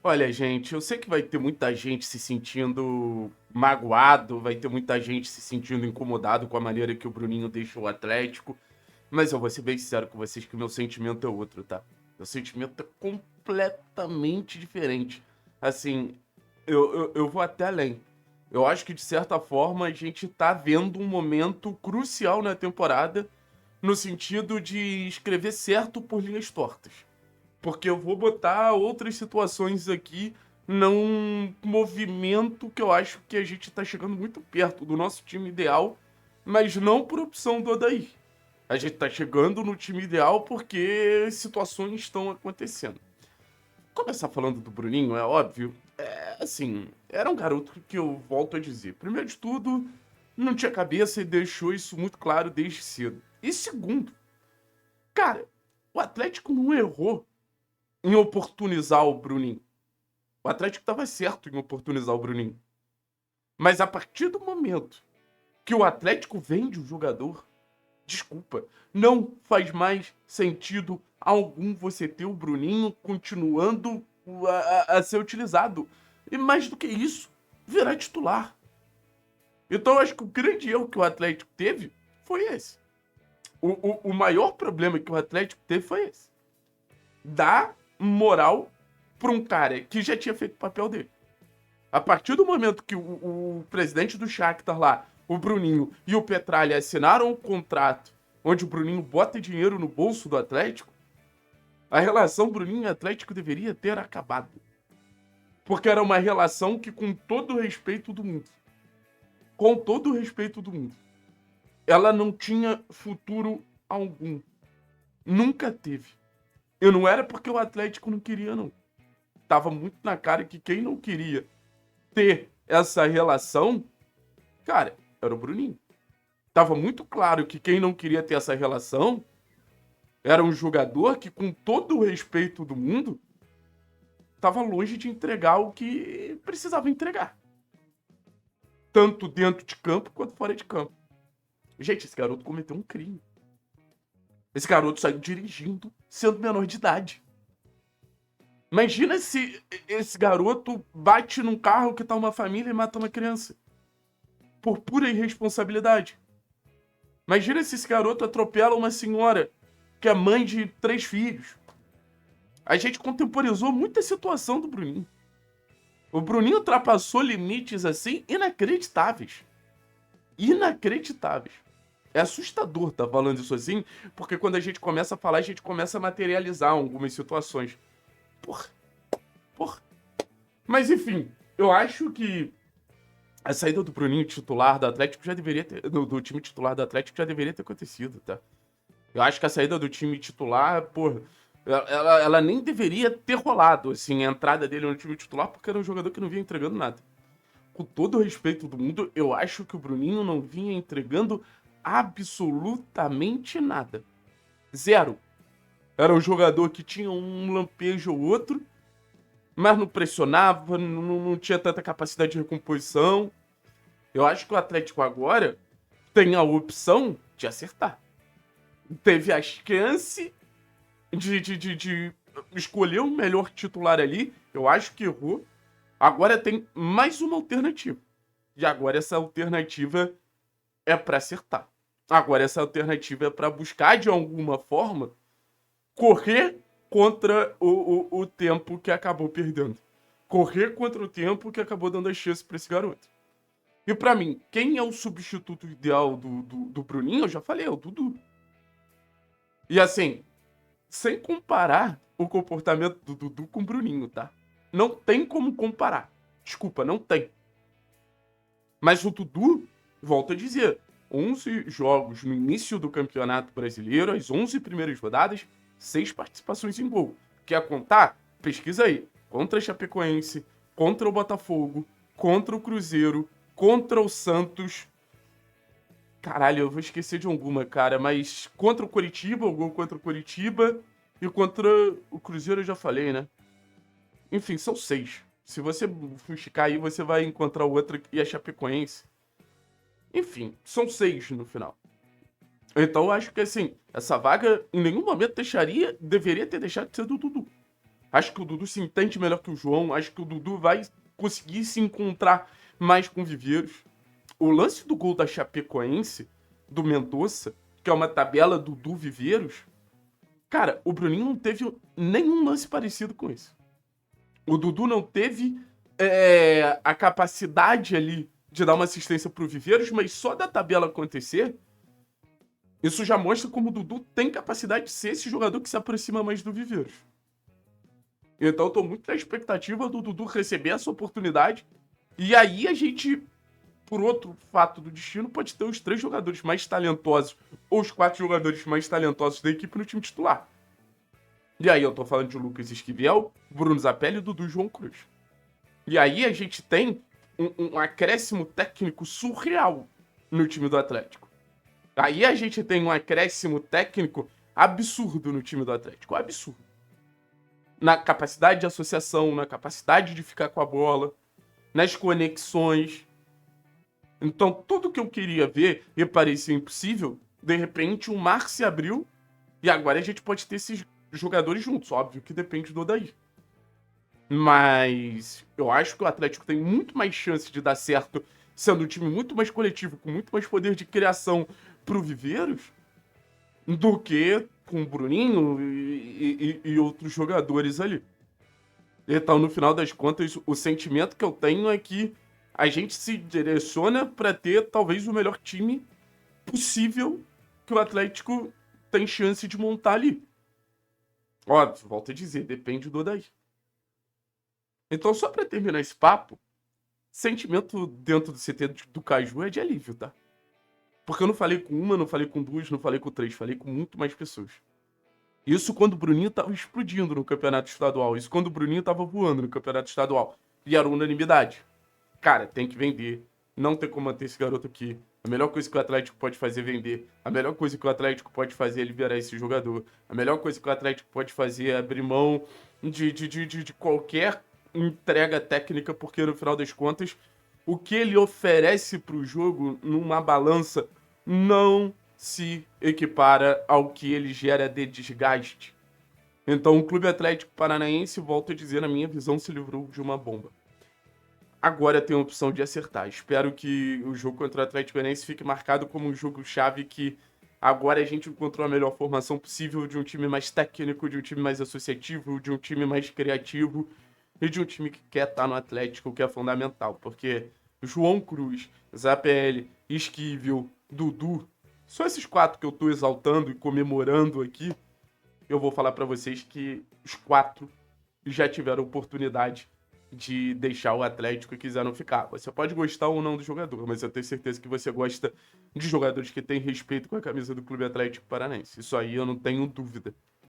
Olha, gente, eu sei que vai ter muita gente se sentindo magoado, vai ter muita gente se sentindo incomodado com a maneira que o Bruninho deixa o Atlético, mas eu vou ser bem sincero com vocês que o meu sentimento é outro, tá? Meu sentimento é completamente diferente. Assim, eu vou até além. Eu acho que, de certa forma, a gente tá vendo um momento crucial na temporada, no sentido de escrever certo por linhas tortas. Porque eu vou botar outras situações aqui num movimento que eu acho que a gente tá chegando muito perto do nosso time ideal, mas não por opção do Odair. A gente tá chegando no time ideal porque situações estão acontecendo. Começar falando do Bruninho, é óbvio. Assim, era um garoto que eu volto a dizer. Primeiro de tudo, não tinha cabeça e deixou isso muito claro desde cedo. E segundo, cara, o Atlético não errou em oportunizar o Bruninho. O Atlético estava certo em oportunizar o Bruninho. Mas a partir do momento que o Atlético vende o jogador, desculpa, não faz mais sentido algum você ter o Bruninho continuando a ser utilizado. E mais do que isso, virar titular. Então eu acho que o grande erro que o Atlético teve foi esse. O maior problema que o Atlético teve foi esse. Dar moral para um cara que já tinha feito o papel dele. A partir do momento que o presidente do Shakhtar lá, o Bruninho e o Petralha assinaram um contrato onde o Bruninho bota dinheiro no bolso do Atlético, a relação Bruninho e Atlético deveria ter acabado. Porque era uma relação que, com todo o respeito do mundo, com todo o respeito do mundo, ela não tinha futuro algum. Nunca teve. E não era porque o Atlético não queria, não. Tava muito na cara que quem não queria ter essa relação, cara, era o Bruninho. Tava muito claro que quem não queria ter essa relação era um jogador que, com todo o respeito do mundo, tava longe de entregar o que precisava entregar. Tanto dentro de campo quanto fora de campo. Gente, esse garoto cometeu um crime. Esse garoto saiu dirigindo sendo menor de idade. Imagina se esse garoto bate num carro que tá uma família e mata uma criança. Por pura irresponsabilidade. Imagina se esse garoto atropela uma senhora que é mãe de 3 filhos. A gente contemporizou muita situação do Bruninho. O Bruninho ultrapassou limites assim inacreditáveis. Inacreditáveis. É assustador estar falando isso assim, porque quando a gente começa a falar, a gente começa a materializar algumas situações. Porra, porra. Mas enfim, eu acho que a saída do Bruninho titular do Atlético já deveria ter. Do time titular do Atlético já deveria ter acontecido, tá? Eu acho que a saída do time titular, porra, ela nem deveria ter rolado, assim, a entrada dele no time titular, porque era um jogador que não vinha entregando nada. Com todo o respeito do mundo, eu acho que o Bruninho não vinha entregando absolutamente nada. Zero. Era um jogador que tinha um lampejo ou outro, mas não pressionava, não tinha tanta capacidade de recomposição. Eu acho que o Atlético agora tem a opção de acertar. Teve a chance de escolher o melhor titular ali. Eu acho que errou. Agora tem mais uma alternativa. E agora essa alternativa é para acertar. Agora essa alternativa é para buscar, de alguma forma, correr contra o tempo que acabou perdendo. Correr contra o tempo que acabou dando a chance para esse garoto. E para mim, quem é o substituto ideal do Bruninho? Eu já falei, é o Dudu. E assim, sem comparar o comportamento do Dudu com o Bruninho, tá? Não tem como comparar. Desculpa, não tem. Mas o Dudu, volto a dizer, 11 jogos no início do Campeonato Brasileiro, as 11 primeiras rodadas, 6 participações em gol. Quer contar? Pesquisa aí. Contra a Chapecoense, contra o Botafogo, contra o Cruzeiro, contra o Santos. Caralho, eu vou esquecer de alguma, cara, mas contra o Coritiba, o gol contra o Coritiba, e contra o Cruzeiro eu já falei, né? Enfim, são 6. Se você fuxicar aí, você vai encontrar o outro e a Chapecoense. Enfim, são 6 no final. Então eu acho que assim, essa vaga em nenhum momento deveria ter deixado de ser do Dudu. Acho que o Dudu se entende melhor que o João. Acho que o Dudu vai conseguir se encontrar mais com o Viveiros. O lance do gol da Chapecoense, do Mendonça, que é uma tabela Dudu Viveiros, cara, o Bruninho não teve nenhum lance parecido com isso. O Dudu não teve a capacidade ali de dar uma assistência pro Viveiros, mas só da tabela acontecer, isso já mostra como o Dudu tem capacidade de ser esse jogador que se aproxima mais do Viveiros. Então eu tô muito na expectativa do Dudu receber essa oportunidade. E aí a gente, por outro fato do destino, pode ter os 3 jogadores mais talentosos, ou os 4 jogadores mais talentosos da equipe no time titular. E aí eu tô falando de Lucas Esquivel, Bruno Zapelli e Dudu João Cruz. E aí a gente tem um acréscimo técnico surreal no time do Atlético. Aí a gente tem um acréscimo técnico absurdo no time do Atlético. Absurdo. Na capacidade de associação, na capacidade de ficar com a bola, nas conexões. Então, tudo que eu queria ver e parecia impossível, de repente o mar se abriu e agora a gente pode ter esses jogadores juntos. Óbvio que depende do Odair. Mas eu acho que o Atlético tem muito mais chance de dar certo sendo um time muito mais coletivo, com muito mais poder de criação pro Viveiros, do que com o Bruninho e outros jogadores ali. Então, no final das contas, o sentimento que eu tenho é que a gente se direciona para ter talvez o melhor time possível que o Atlético tem chance de montar ali. Óbvio, volto a dizer, depende do Odair. Então, só para terminar esse papo, sentimento dentro do CT do Caju é de alívio, tá? Porque eu não falei com uma, não falei com duas, não falei com 3, falei com muito mais pessoas. Isso quando o Bruninho tava explodindo no campeonato estadual. Isso quando o Bruninho tava voando no campeonato estadual. E era unanimidade. Cara, tem que vender. Não tem como manter esse garoto aqui. A melhor coisa que o Atlético pode fazer é vender. A melhor coisa que o Atlético pode fazer é liberar esse jogador. A melhor coisa que o Atlético pode fazer é abrir mão de qualquer entrega técnica, porque no final das contas, o que ele oferece pro jogo numa balança não se equipara ao que ele gera de desgaste. Então, o Clube Atlético Paranaense, volto a dizer, na minha visão, se livrou de uma bomba. Agora tem a opção de acertar. Espero que o jogo contra o Atlético Paranaense fique marcado como um jogo-chave que agora a gente encontrou a melhor formação possível de um time mais técnico, de um time mais associativo, de um time mais criativo e de um time que quer estar no Atlético, que é fundamental. Porque João Cruz, Zapelli, Esquivel, Dudu, só esses 4 que eu tô exaltando e comemorando aqui, eu vou falar pra vocês que os 4 já tiveram oportunidade de deixar o Atlético e quiseram ficar. Você pode gostar ou não do jogador, mas eu tenho certeza que você gosta de jogadores que têm respeito com a camisa do Clube Atlético Paranaense. Isso aí eu não tenho dúvida.